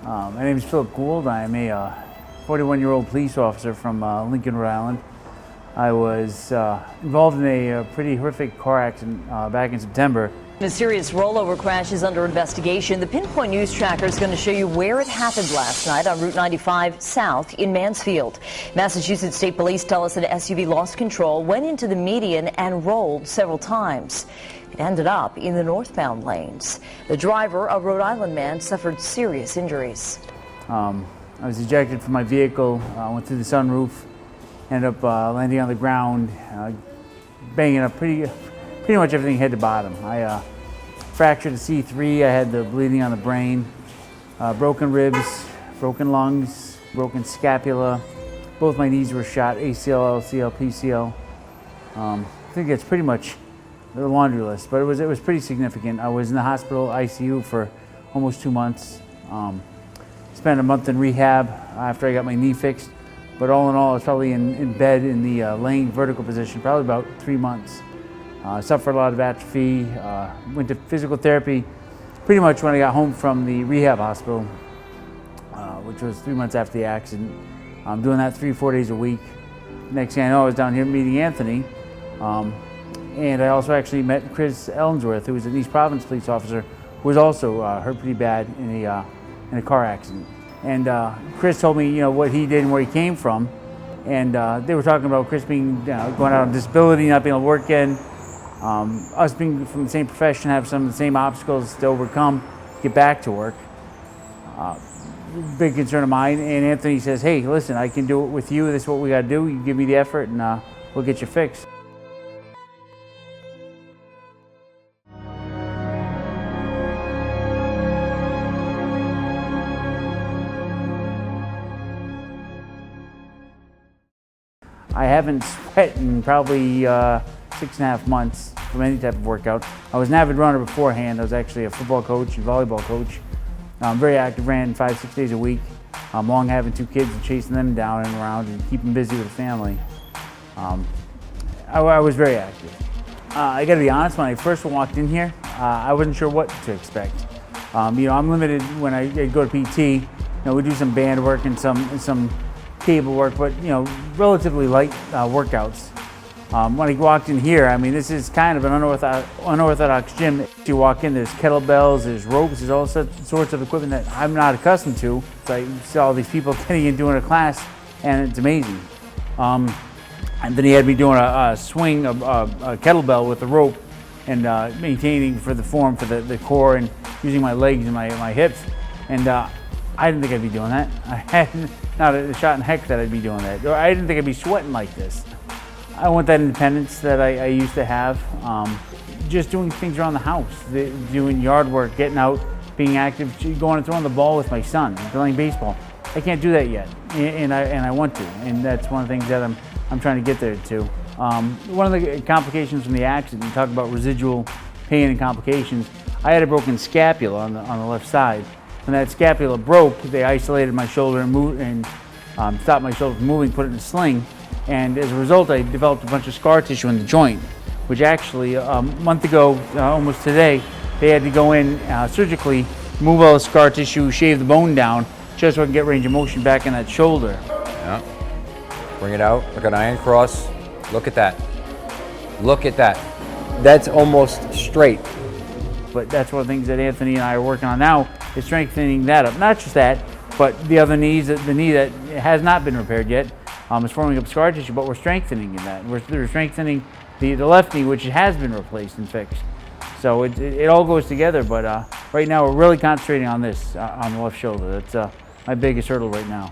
My name is Gould. I am a 41-year-old police officer from Lincoln, Rhode Island. I was involved in a pretty horrific car accident back in September. A serious rollover crash is under investigation. The Pinpoint News Tracker is going to show you where it happened last night on Route 95 South in Mansfield. Massachusetts State Police tell us an SUV lost control, went into the median and rolled several times. It ended up in the northbound lanes. The driver, a Rhode Island man, suffered serious injuries. I was ejected from my vehicle, went through the sunroof, ended up landing on the ground, banging up pretty much everything head to bottom. I fractured a C3, I had the bleeding on the brain, broken ribs, broken lungs, broken scapula. Both my knees were shot, ACL, LCL, PCL. I think that's pretty much the laundry list, but it was pretty significant. I was in the hospital ICU for almost 2 months. Spent a month in rehab after I got my knee fixed, but all in all, I was probably in bed in the laying vertical position, probably about 3 months. Suffered a lot of atrophy, went to physical therapy pretty much when I got home from the rehab hospital, which was 3 months after the accident. I'm doing that 3-4 days a week. Next thing I know, I was down here meeting Anthony. And I also actually met Chris Ellensworth, who was an East Providence police officer, who was also hurt pretty bad in a car accident. And Chris told me, what he did and where he came from. And they were talking about Chris being going out on disability, not being able to work again. Us being from the same profession, have some of the same obstacles to overcome, get back to work. Big concern of mine. And Anthony says, "Hey, listen, I can do it with you. This is what we got to do. You give me the effort, and we'll get you fixed." I haven't sweat in probably 6.5 months from any type of workout. I was an avid runner beforehand. I was actually a football coach and volleyball coach. Very active, ran 5-6 days a week. Long having 2 kids and chasing them down and around and keeping busy with the family. I was very active. I gotta be honest, when I first walked in here, I wasn't sure what to expect. I'm limited when I go to PT. We do some band work and some cable work, but relatively light workouts. When I walked in here, this is kind of an unorthodox gym. You walk in, there's kettlebells, there's ropes, there's all sorts of equipment that I'm not accustomed to. So I see all these people getting in doing a class, and it's amazing. And then he had me doing a swing, a kettlebell with a rope, and maintaining for the form, for the core, and using my legs and my hips. And I didn't think I'd be doing that. I had not a shot in heck that I'd be doing that. Or I didn't think I'd be sweating like this. I want that independence that I used to have. Just doing things around the house, doing yard work, getting out, being active, going and throwing the ball with my son, playing baseball. I can't do that yet, and I want to, and that's one of the things that I'm trying to get there too. One of the complications from the accident, you talk about residual pain and complications. I had a broken scapula on the left side. When that scapula broke, they isolated my shoulder and stopped my shoulder from moving, put it in a sling. And as a result, I developed a bunch of scar tissue in the joint, which actually a month ago, almost today, they had to go in surgically, move all the scar tissue, shave the bone down, just so I can get range of motion back in that shoulder. Yeah. Bring it out, like an iron cross. Look at that. Look at that. That's almost straight. But that's one of the things that Anthony and I are working on now, is strengthening that up. Not just that, but the other knees, the knee that has not been repaired yet. It's forming up scar tissue, but we're strengthening in that. We're strengthening the left knee, which has been replaced and fixed. So it all goes together, but right now we're really concentrating on this, on the left shoulder. That's my biggest hurdle right now.